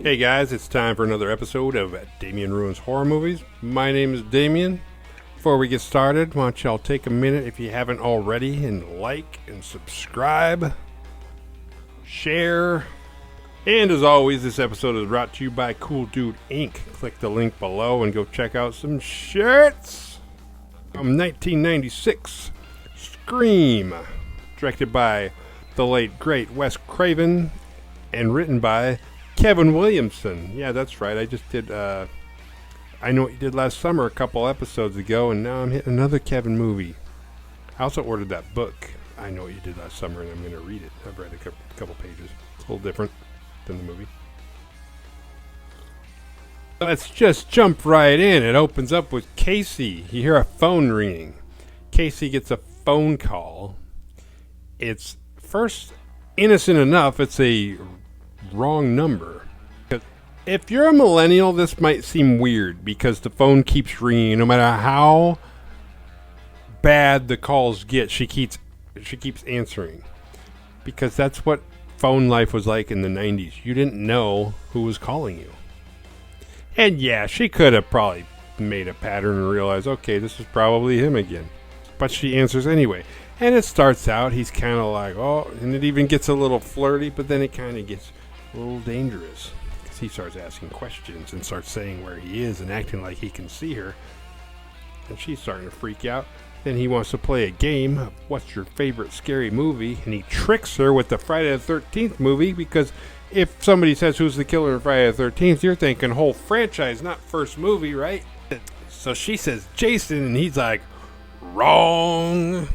Hey guys, it's time for another episode of Damien Ruins Horror Movies. My name is Damien. Before we get started, why don't y'all take a minute, if you haven't already, and like and subscribe, share, and as always, this episode is brought to you by Cool Dude Inc. Click the link below and go check out some shirts. From 1996, Scream, directed by the late great Wes Craven and written by Kevin Williamson. Yeah, that's right. I just did I Know What You Did Last Summer a couple episodes ago, and now I'm hitting another Kevin movie. I also ordered that book, I Know What You Did Last Summer, and I'm going to read it. I've read a couple pages. It's a little different than the movie. Let's just jump right in. It opens up with Casey. You hear a phone ringing. Casey gets a phone call. It's first innocent enough. It's a wrong number. If you're a millennial, this might seem weird because the phone keeps ringing. No matter how bad the calls get, she keeps answering. Because that's what phone life was like in the 90s. You didn't know who was calling you. And yeah, she could have probably made a pattern and realized, okay, this is probably him again. But she answers anyway. And it starts out, he's kind of like, oh, and it even gets a little flirty, but then it kind of gets a little dangerous. Because he starts asking questions and starts saying where he is and acting like he can see her. And she's starting to freak out. Then he wants to play a game of what's your favorite scary movie, and he tricks her with the Friday the 13th movie, because if somebody says who's the killer in Friday the 13th, you're thinking whole franchise, not first movie, right? So she says Jason, and he's like, wrong.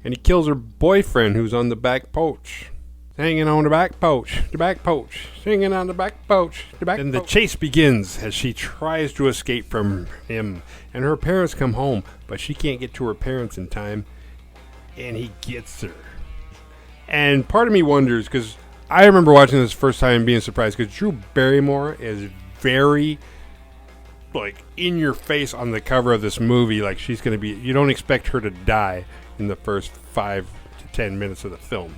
And he kills her boyfriend who's on the back porch. Hanging on the back porch, hanging on the back porch, And the chase begins as she tries to escape from him. And her parents come home, but she can't get to her parents in time. And he gets her. And part of me wonders, because I remember watching this first time and being surprised, because Drew Barrymore is very, like, in your face on the cover of this movie. Like, she's going to be, you don't expect her to die in the first 5 to 10 minutes of the film.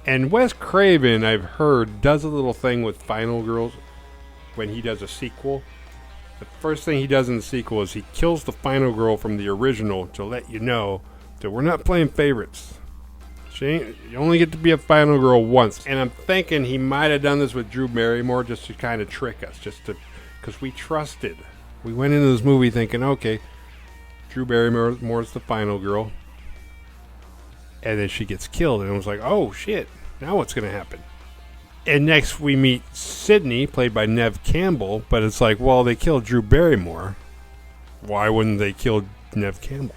And Wes Craven, I've heard, does a little thing with Final Girls when he does a sequel. The first thing he does in the sequel is he kills the final girl from the original to let you know that we're not playing favorites. You only get to be a final girl once. And I'm thinking he might have done this with Drew Barrymore just to kind of trick us, because we trusted. We went into this movie thinking, okay, Drew Barrymore's the final girl. And then she gets killed, and it was like, oh shit, now what's going to happen? And next we meet Sydney, played by Neve Campbell, but it's like, well, they killed Drew Barrymore. Why wouldn't they kill Neve Campbell?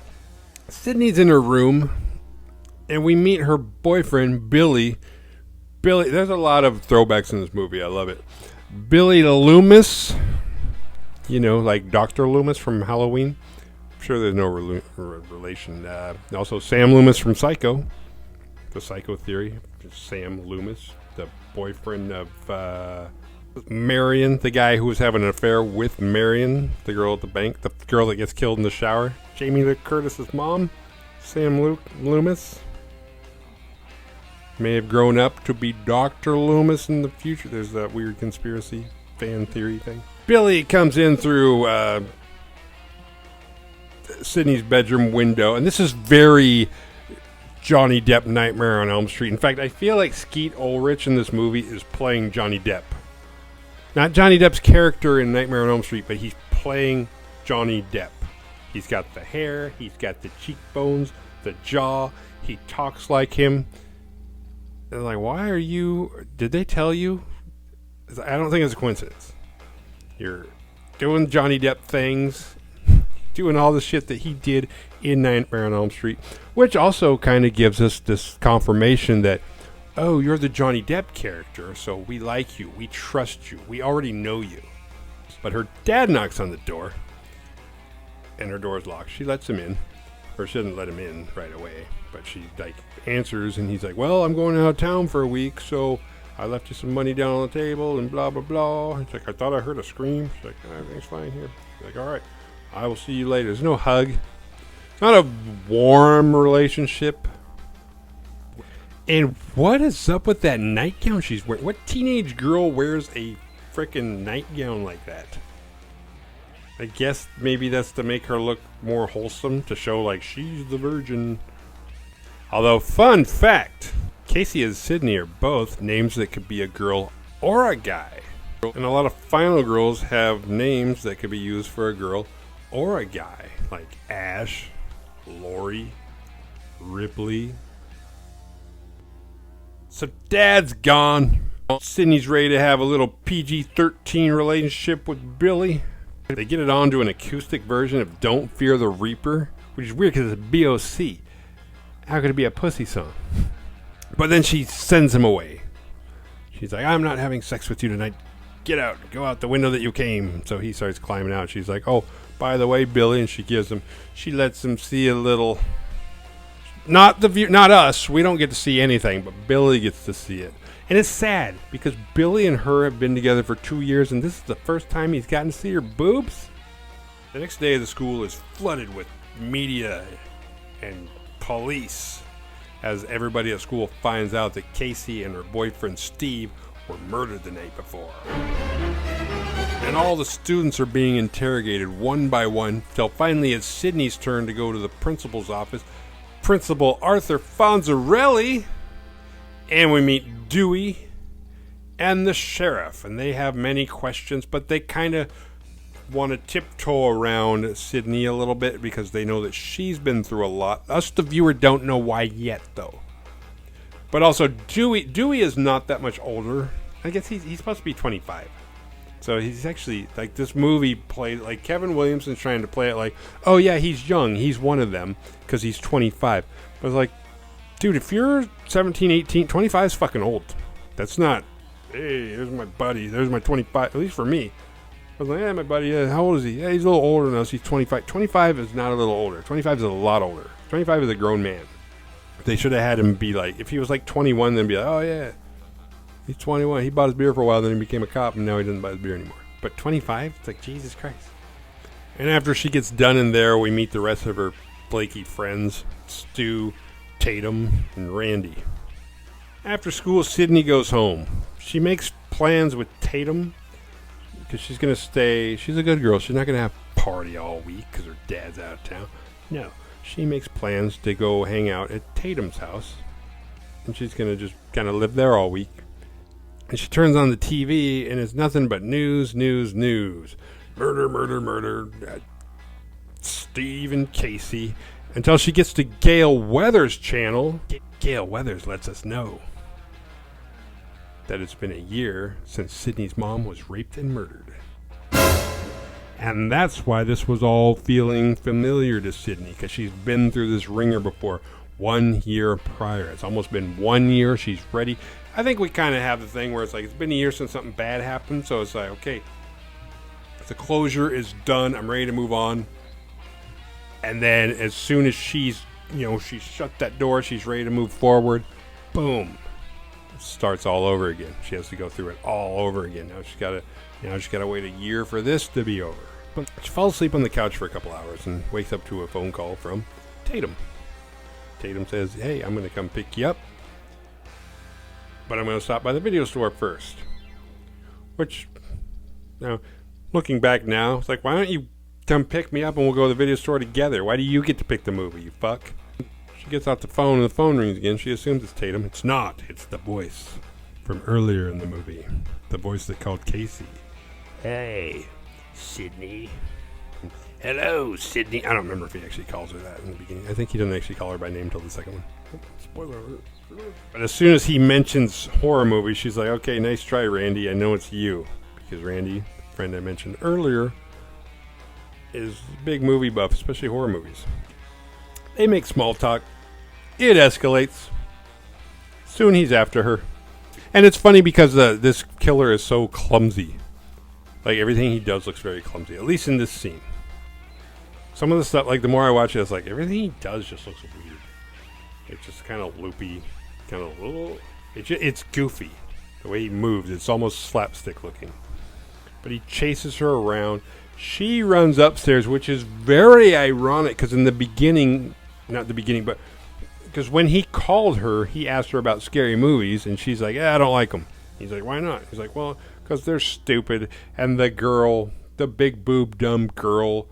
Sydney's in her room, and we meet her boyfriend, Billy. There's a lot of throwbacks in this movie, I love it. Billy Loomis, you know, like Dr. Loomis from Halloween. Sure there's no relation. Also Sam Loomis from Psycho, the Psycho Theory. Sam Loomis, the boyfriend of Marion, the guy who was having an affair with Marion, the girl at the bank, the girl that gets killed in the shower. Jamie Lee Curtis's mom, Sam Loomis, may have grown up to be Dr. Loomis in the future. There's that weird conspiracy fan theory thing. Billy comes in through Sydney's bedroom window, and this is very Johnny Depp Nightmare on Elm Street. In fact, I feel like Skeet Ulrich in this movie is playing Johnny Depp. Not Johnny Depp's character in Nightmare on Elm Street, but he's playing Johnny Depp. He's got the hair, he's got the cheekbones, the jaw, he talks like him. They're like, why are you, did they tell you? I don't think it's a coincidence. You're doing Johnny Depp things, doing all the shit that he did in Nightmare on Elm Street, which also kind of gives us this confirmation that, oh, you're the Johnny Depp character, so we like you, we trust you, we already know you. But her dad knocks on the door, and her door's locked. She lets him in, or she doesn't let him in right away, but she like answers, and he's like, well, I'm going out of town for a week, so I left you some money down on the table, and blah, blah, blah. He's like, I thought I heard a scream. She's like, everything's fine here. He's like, all right, I will see you later. There's no hug. Not a warm relationship. And what is up with that nightgown she's wearing? What teenage girl wears a frickin' nightgown like that? I guess maybe that's to make her look more wholesome, to show like she's the virgin. Although, fun fact, Casey and Sydney are both names that could be a girl or a guy. And a lot of final girls have names that could be used for a girl or a guy, like Ash, Lori, Ripley. So Dad's gone. Sydney's ready to have a little PG-13 relationship with Billy. They get it on to an acoustic version of Don't Fear the Reaper, which is weird because it's B.O.C. How could it be a pussy song? But then she sends him away. She's like, I'm not having sex with you tonight. Get out. Go out the window that you came. So he starts climbing out. She's like, oh, by the way, Billy. And she lets him see a little. Not us. We don't get to see anything, but Billy gets to see it. And it's sad because Billy and her have been together for 2 years, and this is the first time he's gotten to see her boobs. The next day, the school is flooded with media and police as everybody at school finds out that Casey and her boyfriend Steve were murdered the night before. And all the students are being interrogated one by one till finally it's Sydney's turn to go to the principal's office. Principal Arthur Fonzarelli, and we meet Dewey and the sheriff, and they have many questions, but they kind of want to tiptoe around Sydney a little bit because they know that she's been through a lot. Us, the viewer, don't know why yet, though. But also, Dewey is not that much older. I guess he's supposed to be 25. So he's actually, like, this movie played, like, Kevin Williamson's trying to play it like, oh yeah, he's young, he's one of them, because he's 25. But it's like, dude, if you're 17, 18, 25 is fucking old. That's not, hey, there's my buddy, there's my 25, at least for me. I was like, yeah, my buddy, how old is he? Yeah, he's a little older than us, he's 25. 25 is not a little older. 25 is a lot older. 25 is a grown man. They should have had him be like, if he was like 21, then be like, oh yeah, he's 21. He bought his beer for a while, then he became a cop, and now he doesn't buy his beer anymore. But 25? It's like, Jesus Christ. And after she gets done in there, we meet the rest of her flaky friends, Stu, Tatum, and Randy. After school, Sydney goes home. She makes plans with Tatum because she's going to stay. She's a good girl. She's not going to have a party all week because her dad's out of town. No. She makes plans to go hang out at Tatum's house, and she's going to just kind of live there all week. And she turns on the TV, and it's nothing but news, news, news. Murder, murder, murder. Steve and Casey. Until she gets to Gail Weathers' channel. Gail Weathers lets us know that it's been a year since Sydney's mom was raped and murdered. And that's why this was all feeling familiar to Sydney, because she's been through this ringer before 1 year prior. It's almost been 1 year. She's ready. I think we kind of have the thing where it's like, it's been a year since something bad happened, so it's like, okay, the closure is done. I'm ready to move on. And then as soon as she's shut that door, she's ready to move forward. Boom. It starts all over again. She has to go through it all over again. Now she's got to wait a year for this to be over. But she falls asleep on the couch for a couple hours and wakes up to a phone call from Tatum. Tatum says, hey, I'm going to come pick you up, but I'm going to stop by the video store first. Which, looking back now, it's like, why don't you come pick me up and we'll go to the video store together? Why do you get to pick the movie, you fuck? She gets out the phone and the phone rings again. She assumes it's Tatum. It's not. It's the voice from earlier in the movie. The voice that called Casey. Hey, Sydney. Hello, Sydney. I don't remember if he actually calls her that in the beginning. I think he doesn't actually call her by name till the second one. Spoiler alert. But as soon as he mentions horror movies, she's like, okay, nice try, Randy. I know it's you. Because Randy, the friend I mentioned earlier, is a big movie buff, especially horror movies. They make small talk. It escalates. Soon he's after her. And it's funny because this killer is so clumsy. Like, everything he does looks very clumsy, at least in this scene. Some of the stuff, like, the more I watch it, it's like, everything he does just looks weird. It's just kind of loopy, kind of little. It's goofy. The way he moves, it's almost slapstick looking. But he chases her around. She runs upstairs, which is very ironic, because in the beginning, not the beginning, but Because when he called her, he asked her about scary movies, and she's like, I don't like them. He's like, why not? He's like, well, because they're stupid. And the girl, the big boob dumb girl,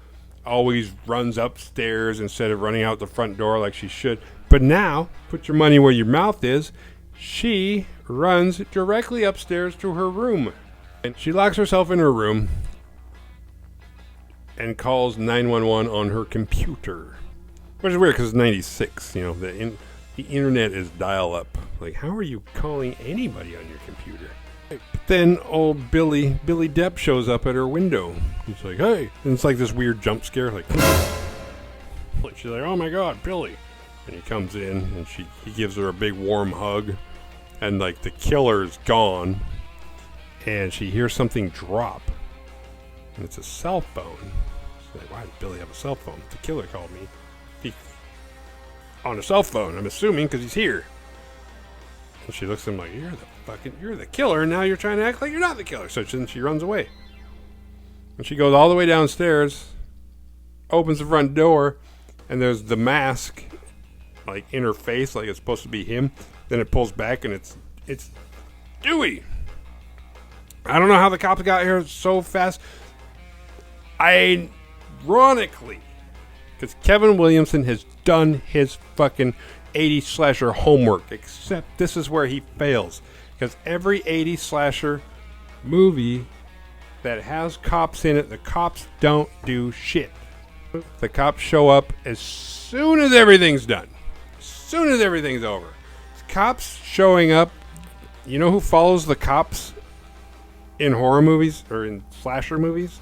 always runs upstairs instead of running out the front door like she should. But now, put your money where your mouth is, she runs directly upstairs to her room. And she locks herself in her room and calls 911 on her computer. Which is weird because it's 96, you know, the internet is dial-up. Like, how are you calling anybody on your computer? But then old Billy Depp shows up at her window. He's like, hey. And it's like this weird jump scare. Like she's like, oh my God, Billy. And he comes in and he gives her a big warm hug. And like the killer's gone. And she hears something drop. And it's a cell phone. She's like, why does Billy have a cell phone? The killer called me. On a cell phone, I'm assuming, because he's here. And she looks at him like, you're the killer, and now you're trying to act like you're not the killer. So then she runs away. And she goes all the way downstairs, opens the front door, and there's the mask, like, in her face, like it's supposed to be him. Then it pulls back, and it's Dewey. I don't know how the cops got here so fast. Ironically, because Kevin Williamson has done his fucking 80s slasher homework, except this is where he fails. Because every 80s slasher movie that has cops in it, the cops don't do shit. The cops show up as soon as everything's done. As soon as everything's over. Cops showing up. You know who follows the cops in horror movies or in slasher movies?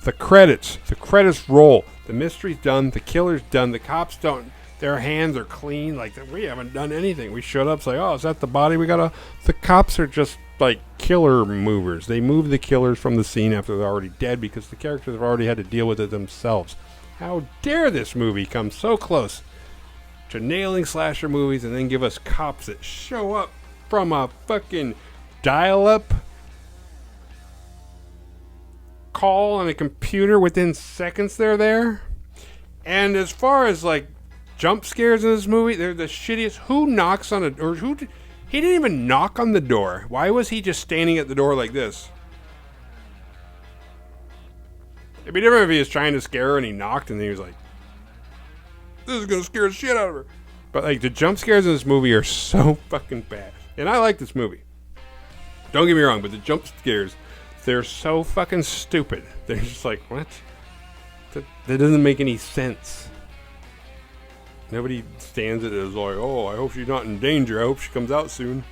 The credits. The credits roll. The mystery's done. The killer's done. The cops don't. Their hands are clean. Like, we haven't done anything. We showed up. It's like, oh, is that the body we gotta... The cops are just, like, killer movers. They move the killers from the scene after they're already dead because the characters have already had to deal with it themselves. How dare this movie come so close to nailing slasher movies and then give us cops that show up from a fucking dial-up call on a computer within seconds they're there. And as far as like jump scares in this movie, they're the shittiest. Who knocks on a or who he didn't even knock on the door. Why was he just standing at the door like this? It'd be different if he was trying to scare her and he knocked and he was like, this is gonna scare the shit out of her. But like the jump scares in this movie are so fucking bad. And I like this movie. Don't get me wrong, but the jump scares, they're so fucking stupid. They're just like, what? That doesn't make any sense. Nobody stands it as like, oh, I hope she's not in danger. I hope she comes out soon.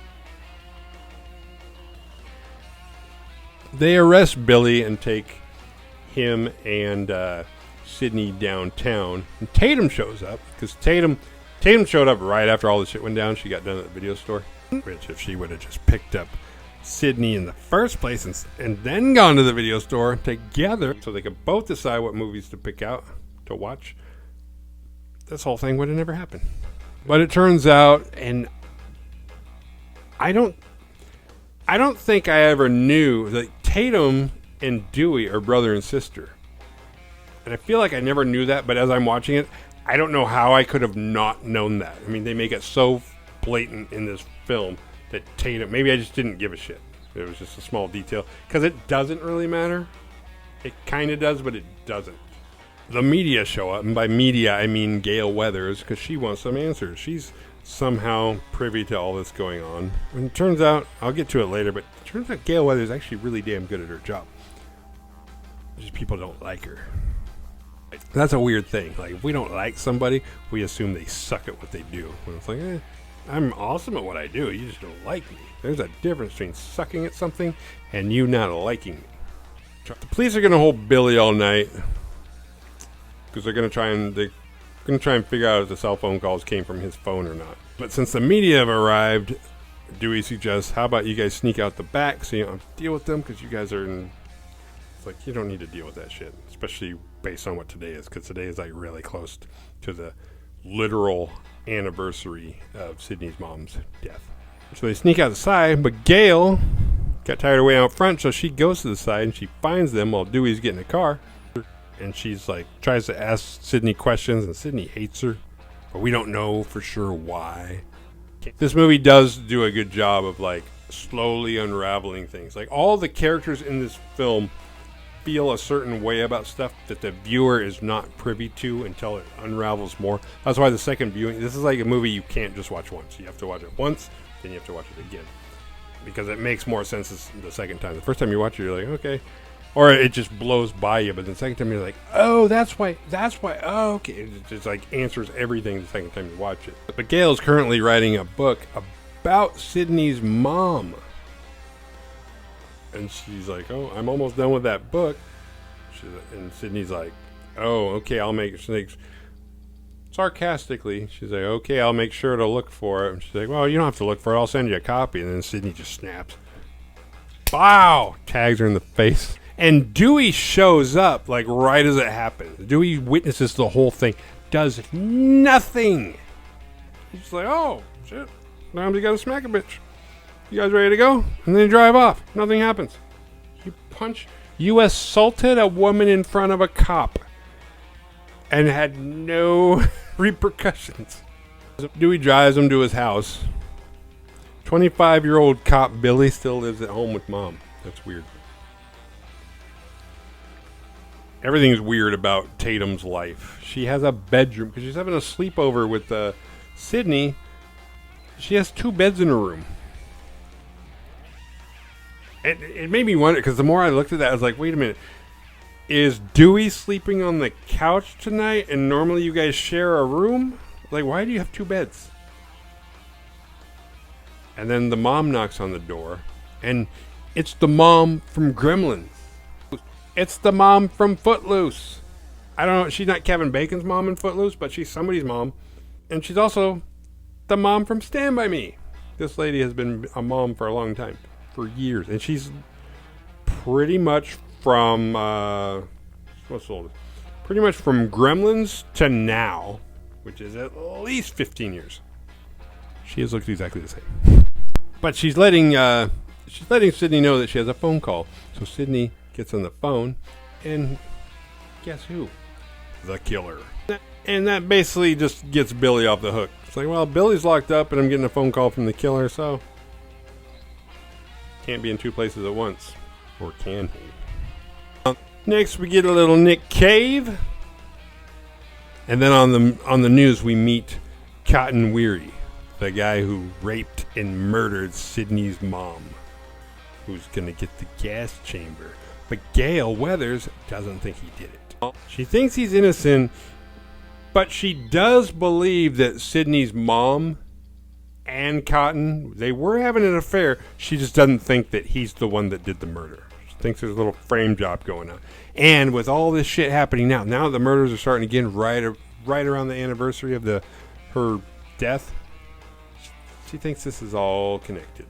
They arrest Billy and take him and Sydney downtown. And Tatum shows up because Tatum showed up right after all the shit went down. She got done at the video store. Which if she would have just picked up Sydney in the first place and then gone to the video store together so they could both decide what movies to pick out to watch, this whole thing would have never happened. But it turns out, and I don't think I ever knew that Tatum and Dewey are brother and sister. And I feel like I never knew that, but as I'm watching it, I don't know how I could have not known that. I mean, they make it so blatant in this film that Tatum, maybe I just didn't give a shit. It was just a small detail. Because it doesn't really matter. It kind of does, but it doesn't. The media show up, and by media I mean Gail Weathers, because she wants some answers. She's somehow privy to all this going on. And it turns out, I'll get to it later, but it turns out Gail Weathers is actually really damn good at her job. Just people don't like her. That's a weird thing. Like, if we don't like somebody, we assume they suck at what they do. When it's like, I'm awesome at what I do, you just don't like me. There's a difference between sucking at something and you not liking me. The police are going to hold Billy all night because they're going to try and figure out if the cell phone calls came from his phone or not. But since the media have arrived, Dewey suggests, how about you guys sneak out the back so you don't have to deal with them, because you guys are in... It's like, you don't need to deal with that shit, especially based on what today is, because today is like really close to the literal anniversary of Sydney's mom's death. So they sneak outside, but Gail got tired of waiting out front, so she goes to the side and she finds them while Dewey's getting in the car. And she's like, tries to ask Sydney questions, and Sydney hates her. but we don't know for sure why. This movie does do a good job of like slowly unraveling things. Like all the characters in this film feel a certain way about stuff that the viewer is not privy to until it unravels more. That's why the second viewing, this is like a movie you can't just watch once. You have to watch it once, then you have to watch it again, because it makes more sense the second time. The first time you watch it, you're like, okay, or it just blows by you. But the second time you're like, oh, that's why. Oh, okay. It just like answers everything the second time you watch it. But Gail is currently writing a book about Sydney's mom. And she's like, oh, I'm almost done with that book. And Sydney's like, oh, okay, I'll make it. Sarcastically, she's like, okay, I'll make sure to look for it. And she's like, well, you don't have to look for it. I'll send you a copy. And then Sydney just snaps. Wow! Tags her in the face. And Dewey shows up, like, right as it happens. Dewey witnesses the whole thing. Does nothing. He's like, oh, shit. Now you gotta smack a bitch. You guys ready to go? And then you drive off. Nothing happens. You assaulted a woman in front of a cop and had no repercussions. Dewey drives him to his house. 25-year-old cop Billy still lives at home with mom. That's weird. Everything's weird about Tatum's life. She has a bedroom because she's having a sleepover with Sydney. She has 2 beds in her room. It made me wonder, because the more I looked at that, I was like, wait a minute. Is Dewey sleeping on the couch tonight, and normally you guys share a room? Like, why do you have 2 beds? And then the mom knocks on the door, and it's the mom from Gremlins. It's the mom from Footloose. I don't know, she's not Kevin Bacon's mom in Footloose, but she's somebody's mom. And she's also the mom from Stand By Me. This lady has been a mom for a long time. For years, and she's pretty much from pretty much from Gremlins to now, which is at least 15 years. She has looked exactly the same, but she's letting Sydney know that she has a phone call. So Sydney gets on the phone, and guess who? The killer. And that basically just gets Billy off the hook. It's like, well, Billy's locked up, and I'm getting a phone call from the killer, so. Can't be in 2 places at once. Or can he? Next we get a little Nick Cave. And then on the news we meet Cotton Weary, the guy who raped and murdered Sydney's mom, who's gonna get the gas chamber. But Gail Weathers doesn't think he did it. She thinks he's innocent, but she does believe that Sydney's mom and Cotton, they were having an affair. She just doesn't think that he's the one that did the murder. She thinks there's a little frame job going on. And with all this shit happening now the murders are starting again right around the anniversary of her death. She thinks this is all connected.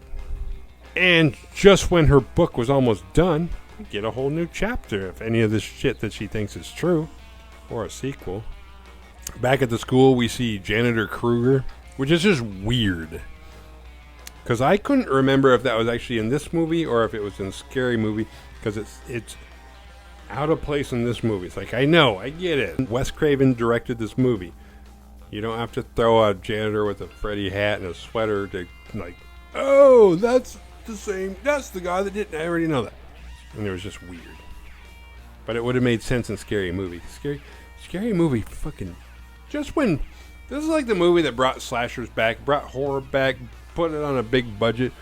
And just when her book was almost done, we get a whole new chapter if any of this shit that she thinks is true, or a sequel. Back at the school, we see Janitor Kruger, which is just weird. Because I couldn't remember if that was actually in this movie or if it was in Scary Movie. Because it's out of place in this movie. It's like, I know, I get it. Wes Craven directed this movie. You don't have to throw a janitor with a Freddy hat and a sweater to, like, oh, that's the guy that did it. I already know that. And it was just weird. But it would have made sense in Scary Movie. Scary Movie fucking, just when, this is like the movie that brought slashers back, brought horror back, put it on a big budget.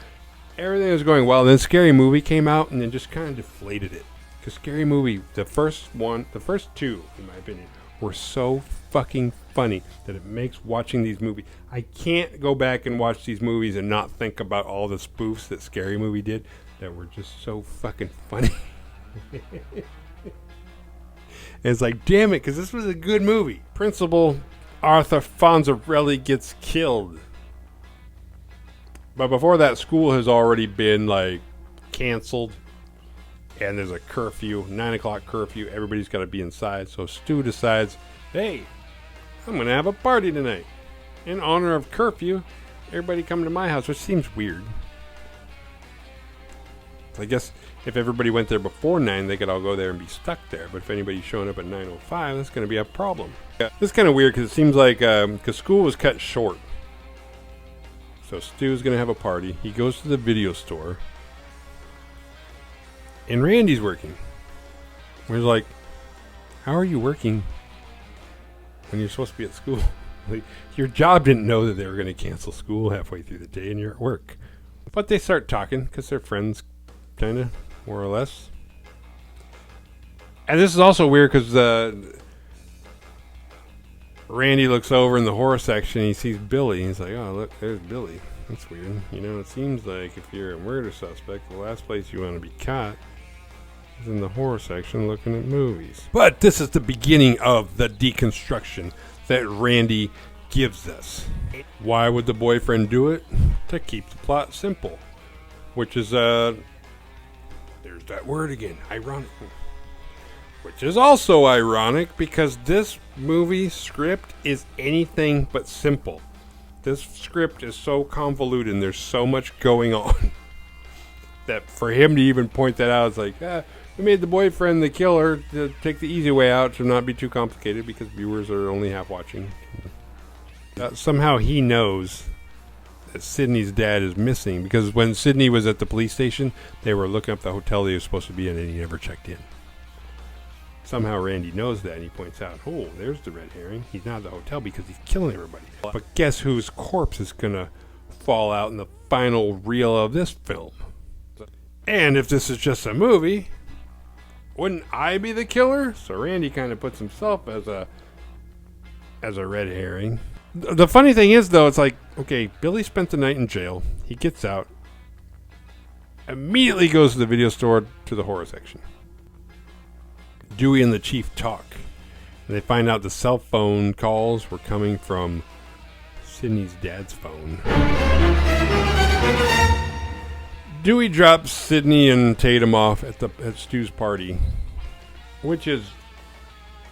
Everything was going well. Then Scary Movie came out and then just kind of deflated it. Because Scary Movie, the first 2, in my opinion, were so fucking funny that it makes watching these movies. I can't go back and watch these movies and not think about all the spoofs that Scary Movie did that were just so fucking funny. It's like, damn it, because this was a good movie. Principal Arthur Fonzarelli gets killed. But before that, school has already been, like, canceled. And there's a curfew, 9 o'clock curfew. Everybody's got to be inside. So Stu decides, hey, I'm going to have a party tonight. In honor of curfew, everybody come to my house, which seems weird. I guess if everybody went there before 9, they could all go there and be stuck there. But if anybody's showing up at 9:05, that's going to be a problem. Yeah. This is kind of weird because it seems like because school was cut short. So Stu's going to have a party. He goes to the video store. And Randy's working. We're like, how are you working when you're supposed to be at school? Like, your job didn't know that they were going to cancel school halfway through the day and you're at work. But they start talking because they're friends, kind of, more or less. And this is also weird because Randy looks over in the horror section and he sees Billy. He's like, oh, look, there's Billy. That's weird. You know, it seems like if you're a murder suspect, the last place you want to be caught is in the horror section looking at movies. But this is the beginning of the deconstruction that Randy gives us. Why would the boyfriend do it? To keep the plot simple. Which is, there's that word again, ironic. Which is also ironic because this movie script is anything but simple. This script is so convoluted and there's so much going on that for him to even point that out, it's like, we made the boyfriend the killer to take the easy way out to not be too complicated because viewers are only half watching. Somehow he knows that Sydney's dad is missing because when Sydney was at the police station, they were looking up the hotel they were supposed to be in and he never checked in. Somehow Randy knows that and he points out, oh, there's the red herring. He's not at the hotel because he's killing everybody. But guess whose corpse is going to fall out in the final reel of this film? And if this is just a movie, wouldn't I be the killer? So Randy kind of puts himself as a red herring. The funny thing is, though, it's like, okay, Billy spent the night in jail. He gets out, immediately goes to the video store to the horror section. Dewey and the chief talk. And they find out the cell phone calls were coming from Sydney's dad's phone. Dewey drops Sydney and Tatum off at Stu's party, which is,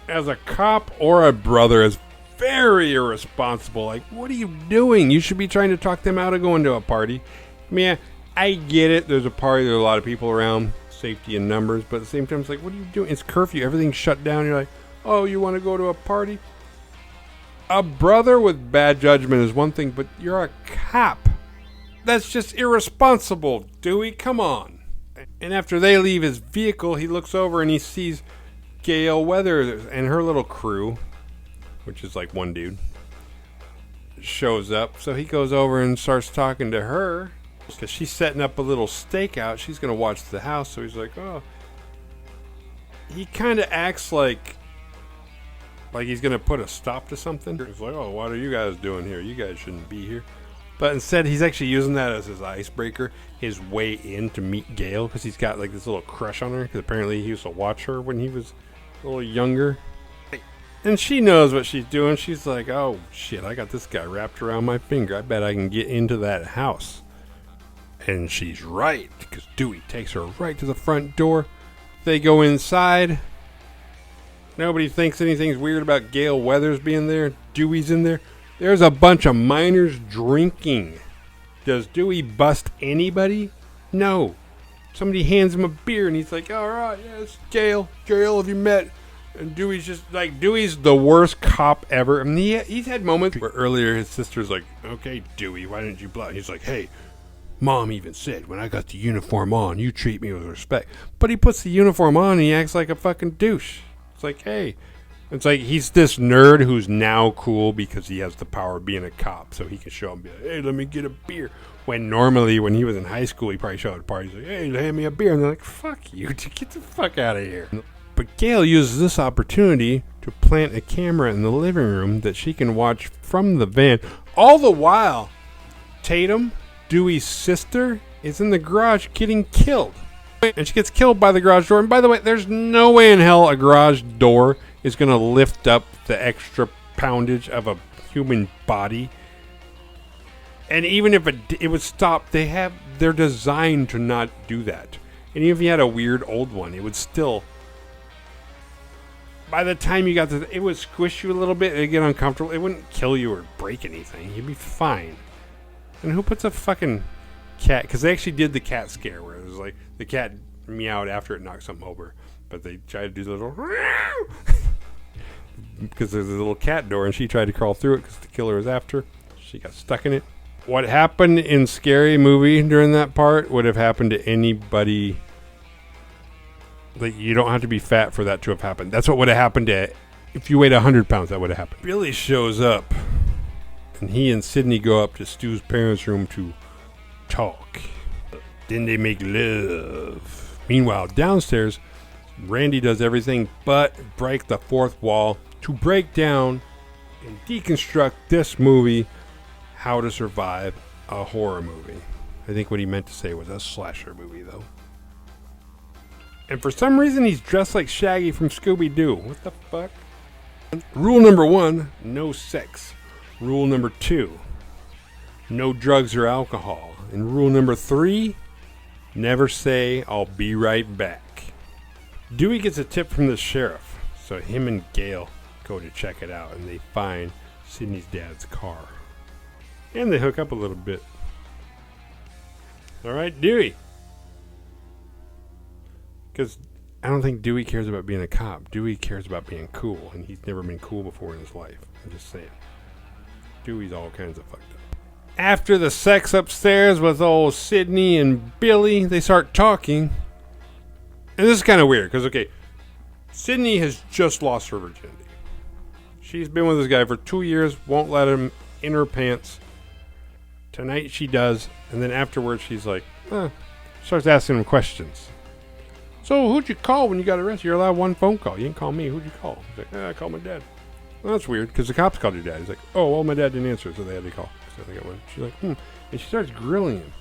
as a cop or a brother, is very irresponsible. Like, what are you doing? You should be trying to talk them out of going to a party. I mean, I get it. There's a party. There's a lot of people around. Safety in numbers. But at the same time, it's like, what are you doing? It's curfew. Everything's shut down. You're like, oh, you want to go to a party? A brother with bad judgment is one thing, but you're a cop. That's just irresponsible, Dewey. Come on. And after they leave his vehicle, he looks over and he sees Gail Weathers and her little crew, which is like one dude, shows up. So he goes over and starts talking to her because she's setting up a little stakeout. She's going to watch the house. So he's like, oh. He kind of acts like he's going to put a stop to something. He's like, oh, what are you guys doing here? You guys shouldn't be here. But instead, he's actually using that as his icebreaker, his way in to meet Gail, because he's got like this little crush on her, because apparently he used to watch her when he was a little younger. And she knows what she's doing. She's like, oh, shit, I got this guy wrapped around my finger. I bet I can get into that house. And she's right, because Dewey takes her right to the front door. They go inside. Nobody thinks anything's weird about Gail Weathers being there. Dewey's in there. There's a bunch of minors drinking. Does Dewey bust anybody? No. Somebody hands him a beer and he's like, all right, yes, Gail. Gail, have you met? And Dewey's just like, Dewey's the worst cop ever. I mean, he's had moments where earlier his sister's like, okay, Dewey, why didn't you blow? He's like, hey, Mom even said when I got the uniform on, you treat me with respect. But he puts the uniform on and he acts like a fucking douche. It's like, hey. It's like he's this nerd who's now cool because he has the power of being a cop. So he can show up and be like, hey, let me get a beer. When normally when he was in high school, he probably showed up at parties like, hey, hand me a beer. And they're like, fuck you. Get the fuck out of here. But Gail uses this opportunity to plant a camera in the living room that she can watch from the van. All the while, Tatum, Dewey's sister, is in the garage getting killed. And she gets killed by the garage door. And by the way, there's no way in hell a garage door is going to lift up the extra poundage of a human body. And even if it would stop, they're designed to not do that. And even if you had a weird old one, it would still, by the time you got to, it would squish you a little bit and get uncomfortable. It wouldn't kill you or break anything. You'd be fine. And who puts a fucking cat, because they actually did the cat scare where it was like the cat meowed after it knocked something over, but they tried to do the little because there's a little cat door and she tried to crawl through it because the killer was after her. She got stuck in it. What happened in Scary Movie during that part would have happened to anybody. Like, you don't have to be fat for that to have happened. That's what would have happened to, if you weighed 100 pounds, that would have happened. Billy shows up, and he and Sydney go up to Stu's parents' room to talk. Then they make love. Meanwhile, downstairs, Randy does everything but break the fourth wall to break down and deconstruct this movie, How to Survive a Horror Movie. I think what he meant to say was a slasher movie, though. And for some reason, he's dressed like Shaggy from Scooby-Doo. What the fuck? Rule number 1, no sex. Rule number 2, no drugs or alcohol. And rule number 3, never say, I'll be right back. Dewey gets a tip from the sheriff, so him and Gail go to check it out, and they find Sydney's dad's car. And they hook up a little bit. All right, Dewey. Because I don't think Dewey cares about being a cop. Dewey cares about being cool, and he's never been cool before in his life. I'm just saying. Dewey's all kinds of fucked up. After the sex upstairs with old Sydney and Billy, they start talking. And this is kind of weird, because, okay, Sydney has just lost her virginity. She's been with this guy for 2 years, won't let him in her pants. Tonight she does, and then afterwards she's like, starts asking him questions. So who'd you call when you got arrested? You're allowed one phone call. You didn't call me. Who'd you call? He's like, I called my dad. Well, that's weird, because the cops called your dad. He's like, oh, well, my dad didn't answer, so they had to call. So they got one. She's like, And she starts grilling him.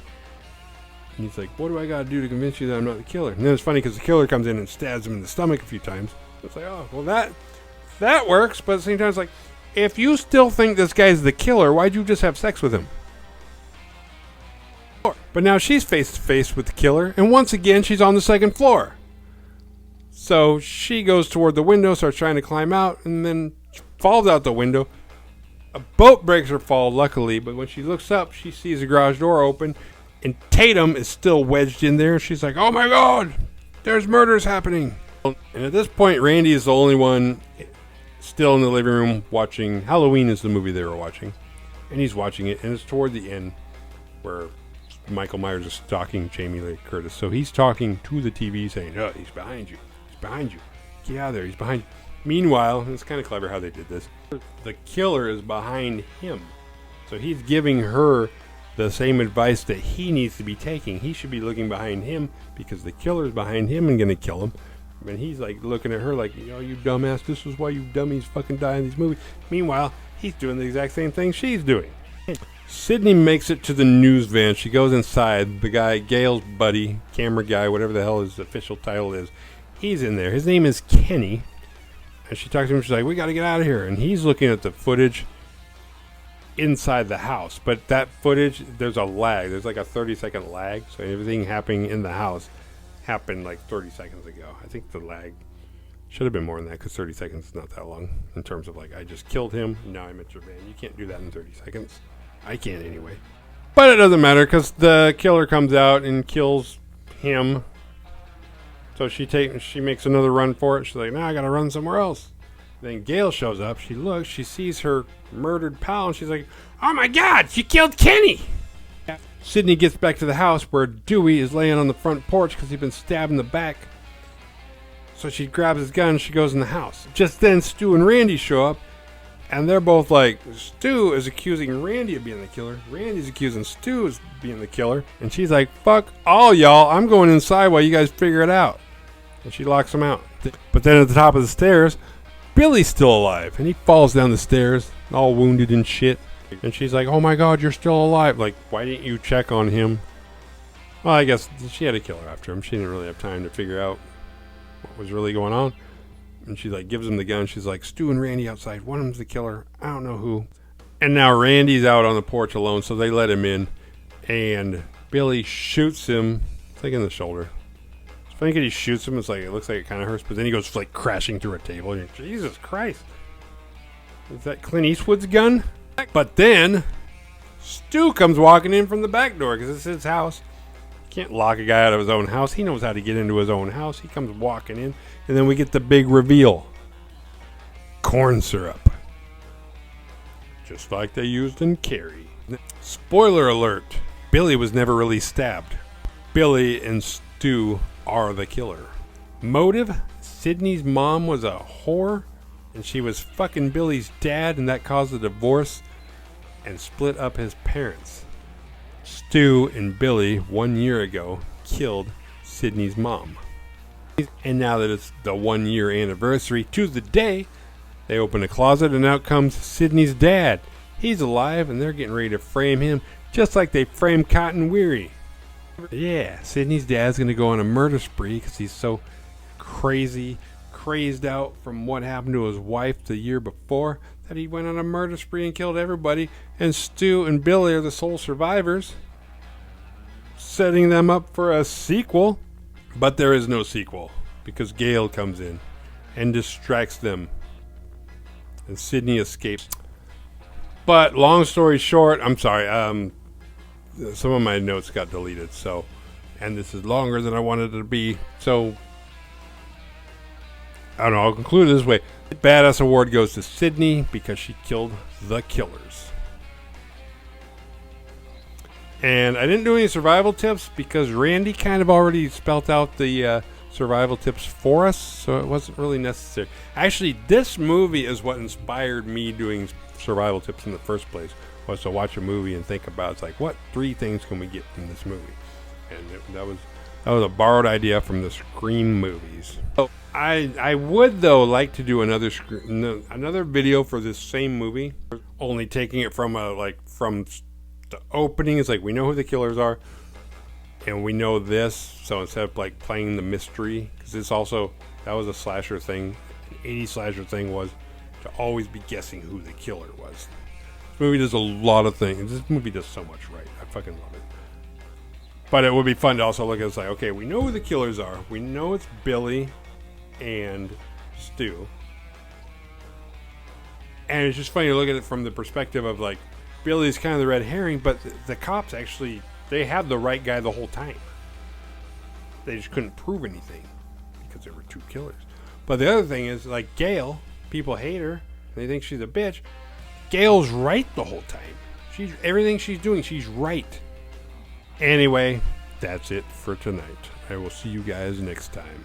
And he's like, what do I got to do to convince you that I'm not the killer? And then it's funny because the killer comes in and stabs him in the stomach a few times. It's like, oh, well, that works. But at the same time, it's like, if you still think this guy's the killer, why'd you just have sex with him? But now she's face to face with the killer. And once again, she's on the second floor. So she goes toward the window, starts trying to climb out, and then falls out the window. A boat breaks her fall, luckily. But when she looks up, she sees the garage door open. And Tatum is still wedged in there. She's like, oh my God, there's murders happening. And at this point, Randy is the only one still in the living room watching. Halloween is the movie they were watching. And he's watching it. And it's toward the end where Michael Myers is stalking Jamie Lee Curtis. So he's talking to the TV saying, oh, he's behind you. He's behind you. Get out of there. He's behind you. Meanwhile, and it's kind of clever how they did this, the killer is behind him. So he's giving her the same advice that he needs to be taking. He should be looking behind him because the killer's behind him and going to kill him. And he's like looking at her like, oh, you dumbass, this is why you dummies fucking die in these movies. Meanwhile, he's doing the exact same thing she's doing. Sydney makes it to the news van. She goes inside. The guy, Gail's buddy, camera guy, whatever the hell his official title is, he's in there. His name is Kenny. And she talks to him. She's like, we got to get out of here. And he's looking at the footage inside the house, but that footage, there's a lag. There's like a 30-second lag, so everything happening in the house happened like 30 seconds ago. I think the lag should have been more than that, because 30 seconds is not that long in terms of like, I just killed him, now I'm at your van. You can't do that in 30 seconds. I can't anyway. But it doesn't matter, because the killer comes out and kills him. So she makes another run for it. She's like, nah, I gotta run somewhere else. Then Gail shows up. She looks. She sees her murdered pal. And she's like, oh, my God, she killed Kenny. Sydney gets back to the house where Dewey is laying on the front porch because he's been stabbed in the back. So she grabs his gun and she goes in the house. Just then, Stu and Randy show up. And they're both like, Stu is accusing Randy of being the killer. Randy's accusing Stu of being the killer. And she's like, fuck all y'all. I'm going inside while you guys figure it out. And she locks him out. But then at the top of the stairs, Billy's still alive, and he falls down the stairs, all wounded and shit. And she's like, oh my God, you're still alive. Like, why didn't you check on him? Well, I guess she had a killer after him. She didn't really have time to figure out what was really going on. And she like gives him the gun. She's like, Stu and Randy outside. One of them's the killer. I don't know who. And now Randy's out on the porch alone, so they let him in. And Billy shoots him, I think in the shoulder. I think he shoots him. It's like, it looks like it kind of hurts, but then he goes like crashing through a table. And Jesus Christ. Is that Clint Eastwood's gun? But then Stu comes walking in from the back door because it's his house. Can't lock a guy out of his own house. He knows how to get into his own house. He comes walking in, and then we get the big reveal. Corn syrup. Just like they used in Carrie. Spoiler alert. Billy was never really stabbed. Billy and Stu are the killer. Motive? Sydney's mom was a whore, and she was fucking Billy's dad, and that caused a divorce and split up his parents. Stu and Billy, 1 year ago, killed Sydney's mom. And now that it's the 1 year anniversary to the day, they open a closet and out comes Sydney's dad. He's alive and they're getting ready to frame him just like they framed Cotton Weary. Yeah, Sydney's dad's going to go on a murder spree because he's so crazed out from what happened to his wife the year before that he went on a murder spree and killed everybody. And Stu and Billy are the sole survivors, setting them up for a sequel. But there is no sequel because Gail comes in and distracts them. And Sydney escapes. But long story short, I'm sorry, some of my notes got deleted, so, and this is longer than I wanted it to be, so I don't know, I'll conclude it this way. Badass award goes to Sydney because she killed the killers. And I didn't do any survival tips because Randy kind of already spelt out the survival tips for us, so it wasn't really necessary. Actually, this movie is what inspired me doing survival tips in the first place, was to watch a movie and think about, it's like, what 3 things can we get from this movie? And that was a borrowed idea from the Scream movies. So I would though like to do another video for this same movie, only taking it from from the opening. It's like we know who the killers are, and we know this. So instead of like playing the mystery, because it's also, that was a slasher thing, an 80s slasher thing was to always be guessing who the killer was. This movie does a lot of things. This movie does so much right. I fucking love it. But it would be fun to also look at it, it's like, okay, we know who the killers are. We know it's Billy and Stu. And it's just funny to look at it from the perspective of like, Billy's kind of the red herring, but the cops actually, they had the right guy the whole time. They just couldn't prove anything because there were 2 killers. But the other thing is, like Gail, people hate her. They think she's a bitch. Gail's right the whole time. Everything she's doing, she's right. Anyway, that's it for tonight. I will see you guys next time.